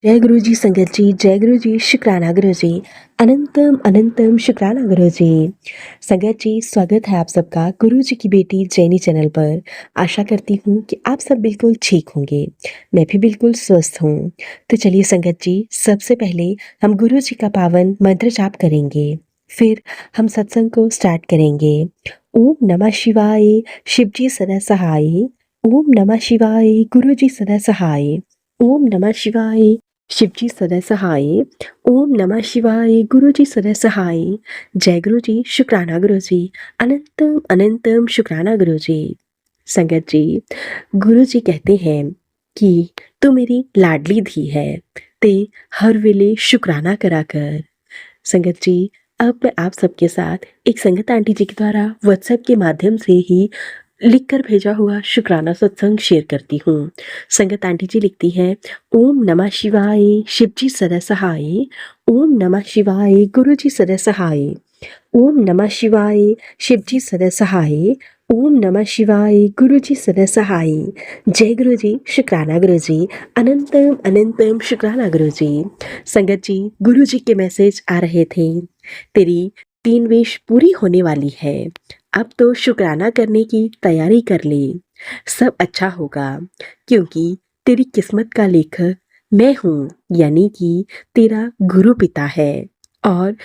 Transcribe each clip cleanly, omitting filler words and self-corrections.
जय गुरु जी संगत जी, जय गुरु जी, शुक्राना गुरु जी, अनंतम अनंतम शुक्राना गुरु जी। संगत जी, स्वागत है आप सबका गुरु जी की बेटी जैनी चैनल पर। आशा करती हूँ कि आप सब बिल्कुल ठीक होंगे। मैं भी बिल्कुल स्वस्थ हूँ। तो चलिए संगत जी, सबसे पहले हम गुरु जी का पावन मंत्र जाप करेंगे। फिर हम सत्संग को स्टार्ट करेंगे। ओम नमः शिवाय, शिव जी सदा सहाय। ओम नमः शिवाय, गुरु जी सदा सहाय। ओम नमः शिवाय, शिव जी सदा सहाय। ओम नमः शिवाय, गुरु जी सदा सहाय। जय गुरु जी, शुक्राना गुरु जी, अनंतम अनंतम शुक्राना गुरु जी। संगत जी, गुरु जी कहते हैं कि तू मेरी लाडली धी है, ते हर वेले शुक्राना करा कर। संगत जी, अब मैं आप सबके साथ एक संगत आंटी जी के द्वारा व्हाट्सएप के माध्यम से ही लिखकर भेजा हुआ शुक्राना सत्संग शेयर करती हूँ। संगत आंटी जी लिखती हैं, ओम नमः शिवाय, शिव जी सदा सहाय। ओम नमः शिवाय, गुरु जी सदा सहाय। ओम नमः शिवाय, शिव जी सदा सहाय। ओम नमः शिवाय, गुरु जी सदा सहाय। जय गुरु जी, शुक्राना गुरु जी, अनंतम अनंतम शुक्राना गुरु जी। संगत जी, गुरु जी के मैसेज आ रहे थे, तेरी 3 विश पूरी होने वाली है। अब तो शुक्राना करने की तैयारी कर ले, सब अच्छा होगा, क्योंकि तेरी किस्मत का लेखक मैं हूँ, यानी कि तेरा गुरु पिता है। और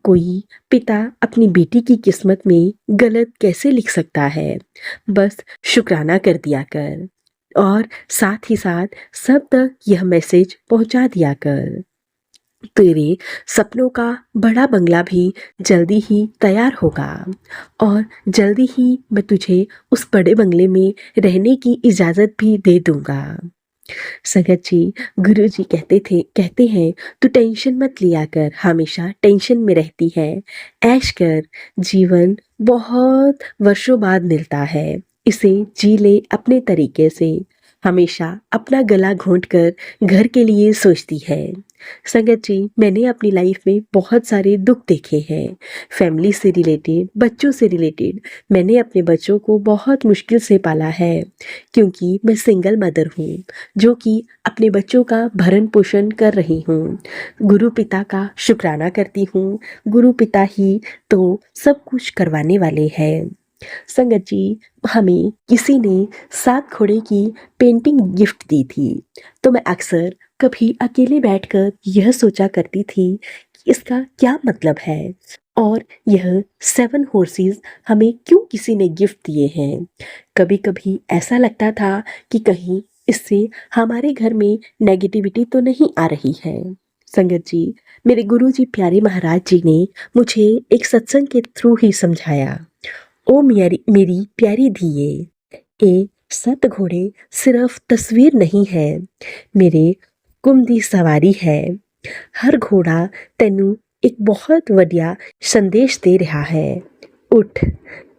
कोई पिता अपनी बेटी की किस्मत में गलत कैसे लिख सकता है? बस शुक्राना कर दिया कर और साथ ही साथ सब तक यह मैसेज पहुंचा दिया कर। तेरे सपनों का बड़ा बंगला भी जल्दी ही तैयार होगा और जल्दी ही मैं तुझे उस बड़े बंगले में रहने की इजाज़त भी दे दूंगा। संगत जी, गुरु जी कहते हैं तू टेंशन मत लिया कर, हमेशा टेंशन में रहती है। ऐश कर, जीवन बहुत वर्षों बाद मिलता है, इसे जी ले अपने तरीके से। हमेशा अपना गला घोंट कर घर के लिए सोचती है। संगत जी, मैंने अपनी लाइफ में बहुत सारे दुख देखे हैं, फैमिली से रिलेटेड, बच्चों से रिलेटेड। मैंने अपने बच्चों को बहुत मुश्किल से पाला है, क्योंकि मैं सिंगल मदर हूँ जो कि अपने बच्चों का भरण पोषण कर रही हूँ। गुरु पिता का शुक्राना करती हूँ, गुरु पिता ही तो सब कुछ करवाने वाले हैं। संगत जी, हमें किसी ने 7 घोड़े की पेंटिंग गिफ्ट दी थी, तो मैं अक्सर कभी अकेले बैठकर यह सोचा करती थी कि इसका क्या मतलब है और यह 7 हॉर्सेस हमें क्यों किसी ने गिफ्ट दिए हैं। कभी कभी ऐसा लगता था कि कहीं इससे हमारे घर में नेगेटिविटी तो नहीं आ रही है। संगत जी, मेरे गुरु जी प्यारे महाराज जी ने मुझे एक सत्संग के थ्रू ही समझाया। ओ मेरी प्यारी धिये, ये 7 घोड़े सिर्फ तस्वीर नहीं है, मेरे हुक्म दी सवारी है। हर घोड़ा तेनू एक बहुत वडिया संदेश दे रहा है। उठ,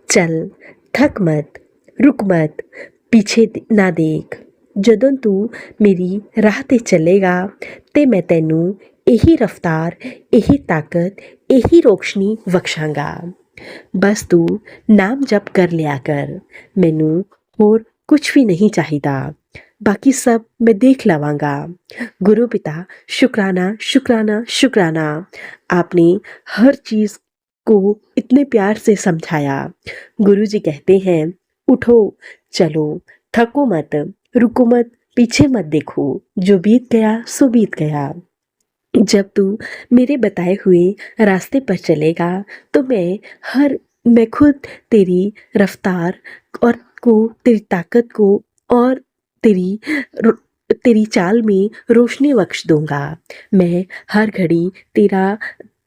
चल, थक मत, रुक मत, पीछे ना देख। ਜਦੋਂ तू मेरी राह ते चलेगा ते मैं तेनू यही रफ्तार, यही ताकत, यही रोशनी बख्शांगा। बस तू नाम जप कर लिया कर, मैनू होर कुछ भी नहीं चाहिदा, बाकी सब मैं देख लवांगा। गुरु पिता, शुक्राना शुक्राना शुक्राना, आपने हर चीज़ को इतने प्यार से समझाया। गुरु जी कहते हैं, उठो, चलो, थको मत, रुको मत, पीछे मत देखो, जो बीत गया सो बीत गया। जब तू मेरे बताए हुए रास्ते पर चलेगा तो मैं खुद तेरी रफ्तार और तेरी ताकत को और तेरी तेरी चाल में रोशनी बख्श दूंगा। मैं हर घड़ी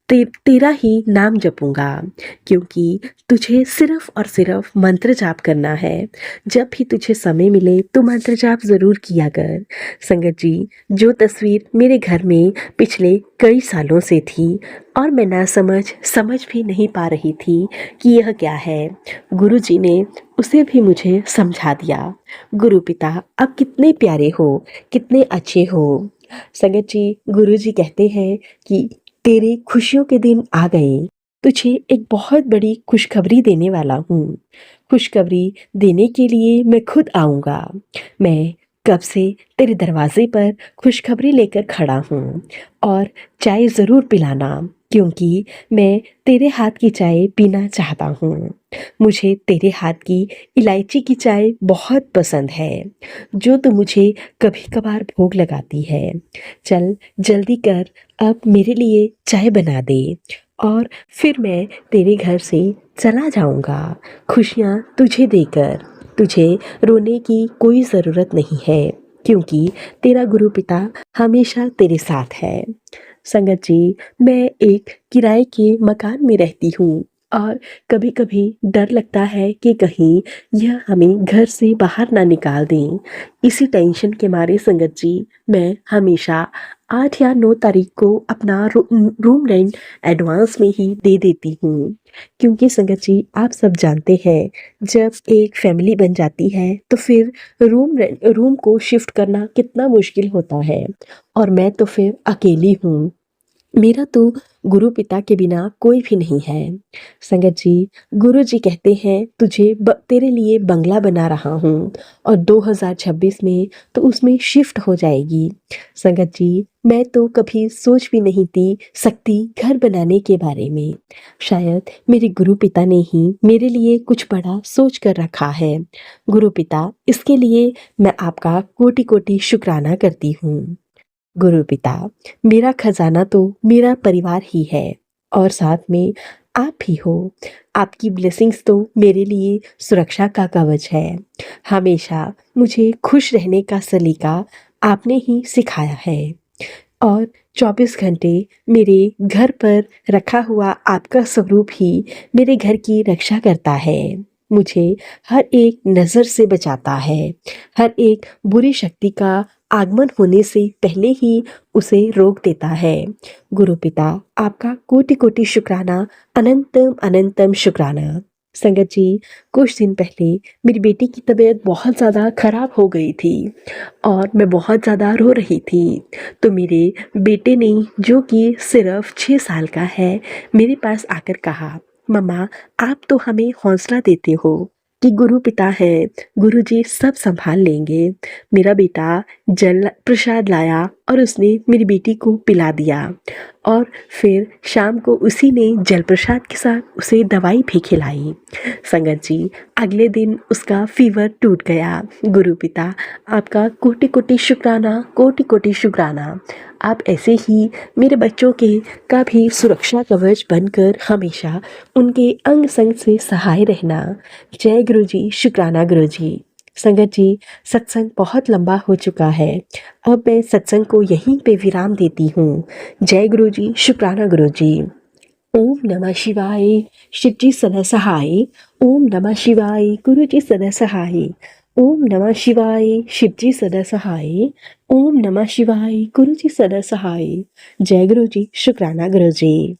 तेरा ही नाम जपूंगा, क्योंकि तुझे सिर्फ और सिर्फ मंत्र जाप करना है। जब भी तुझे समय मिले तो मंत्र जाप ज़रूर किया कर। संगत जी, जो तस्वीर मेरे घर में पिछले कई सालों से थी और मैं ना समझ भी नहीं पा रही थी कि यह क्या है, गुरु जी ने उसे भी मुझे समझा दिया। गुरु पिता, अब कितने प्यारे हो, कितने अच्छे हो। संगत जी, गुरु जी कहते हैं कि तेरे खुशियों के दिन आ गए, तुझे एक बहुत बड़ी खुशखबरी देने वाला हूँ। खुशखबरी देने के लिए मैं खुद आऊँगा। मैं कब से तेरे दरवाजे पर खुशखबरी लेकर खड़ा हूँ और चाय ज़रूर पिलाना, क्योंकि मैं तेरे हाथ की चाय पीना चाहता हूँ। मुझे तेरे हाथ की इलायची की चाय बहुत पसंद है, जो तू मुझे कभी-कभार भोग लगाती है। चल जल्दी कर, अब मेरे लिए चाय बना दे और फिर मैं तेरे घर से चला जाऊँगा, खुशियाँ तुझे देकर। तुझे रोने की कोई ज़रूरत नहीं है, क्योंकि तेरा गुरु पिता हमेशा तेरे साथ है। संगत जी, मैं एक किराए के मकान में रहती हूँ और कभी-कभी डर लगता है कि कहीं यह हमें घर से बाहर ना निकाल दें। इसी टेंशन के मारे संगत जी, मैं हमेशा 8 या 9 तारीख को अपना रूम रेंट एडवांस में ही दे देती हूँ। क्योंकि संगत जी, आप सब जानते हैं, जब एक फैमिली बन जाती है तो फिर रूम को शिफ्ट करना कितना मुश्किल होता है, और मैं तो फिर अकेली हूँ। मेरा तो गुरु पिता के बिना कोई भी नहीं है। संगत जी, गुरु जी कहते हैं तेरे लिए बंगला बना रहा हूँ और 2026 में तो उसमें शिफ्ट हो जाएगी। संगत जी, मैं तो कभी सोच भी नहीं थी सकती घर बनाने के बारे में। शायद मेरे गुरु पिता ने ही मेरे लिए कुछ बड़ा सोच कर रखा है। गुरु पिता, इसके लिए मैं आपका कोटि-कोटि शुक्राना करती हूँ। गुरु पिता, मेरा खजाना तो मेरा परिवार ही है और साथ में आप भी हो। आपकी ब्लेसिंग्स तो मेरे लिए सुरक्षा का कवच है। हमेशा मुझे खुश रहने का सलीका आपने ही सिखाया है और 24 घंटे मेरे घर पर रखा हुआ आपका स्वरूप ही मेरे घर की रक्षा करता है। मुझे हर एक नज़र से बचाता है, हर एक बुरी शक्ति का आगमन होने से पहले ही उसे रोक देता है। गुरु पिता, आपका कोटि-कोटि शुक्राना, अनंतम अनंतम शुक्राना। संगत जी, कुछ दिन पहले मेरी बेटी की तबीयत बहुत ज़्यादा खराब हो गई थी और मैं बहुत ज़्यादा रो रही थी। तो मेरे बेटे ने, जो कि सिर्फ़ 6 साल का है, मेरे पास आकर कहा, मम्मा, आप तो हमें हौसला देते हो कि गुरु पिता हैं, गुरु जी सब सँभाल लेंगे। मेरा बेटा जल प्रसाद लाया और उसने मेरी बेटी को पिला दिया और फिर शाम को उसी ने जल प्रसाद के साथ उसे दवाई भी खिलाई। संगत जी, अगले दिन उसका फ़ीवर टूट गया। गुरु पिता, आपका कोटि-कोटि शुक्राना, कोटि-कोटि शुक्राना। आप ऐसे ही मेरे बच्चों के का भी सुरक्षा कवच बनकर हमेशा उनके अंग-संग से सहाय रहना। जय गुरु जी, शुक्राना गुरु जी। संगत जी, सत्संग बहुत लंबा हो चुका है। अब मैं सत्संग को यहीं पे विराम देती हूँ। जय गुरु जी, शुक्राना गुरु जी। ओम नमः शिवाय, शिव जी सदा सहाय। ओम नमः शिवाय, गुरु जी सदा सहाय। ओम नमः शिवाय, शिव जी सदा सहाय। ओम नमः शिवाय, गुरु जी सदा सहाय। जय गुरु जी, शुक्राना गुरु जी।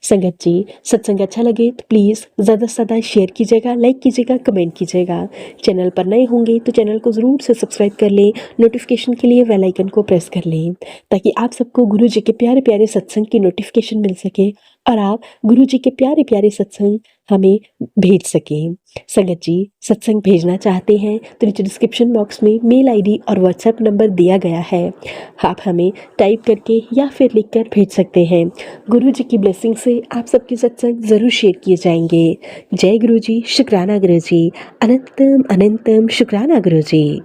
संगत जी, सत्संग अच्छा लगे तो प्लीज़ ज़्यादा से ज़्यादा शेयर कीजिएगा, लाइक कीजिएगा, कमेंट कीजिएगा। चैनल पर नए होंगे तो चैनल को ज़रूर से सब्सक्राइब कर लें, नोटिफिकेशन के लिए बेल आइकन को प्रेस कर लें, ताकि आप सबको गुरु जी के प्यारे-प्यारे सत्संग की नोटिफिकेशन मिल सके और आप गुरु जी के प्यारे-प्यारे सत्संग हमें भेज सकें। संगत जी, सत्संग भेजना चाहते हैं तो नीचे डिस्क्रिप्शन बॉक्स में मेल आईडी और व्हाट्सएप नंबर दिया गया है। आप हमें टाइप करके या फिर लिखकर भेज सकते हैं। गुरु जी की ब्लेसिंग से आप सबके सत्संग ज़रूर शेयर किए जाएंगे। जय गुरु जी, शुक्राना गुरु जी, अनंतम अनंतम शुक्राना गुरु जी।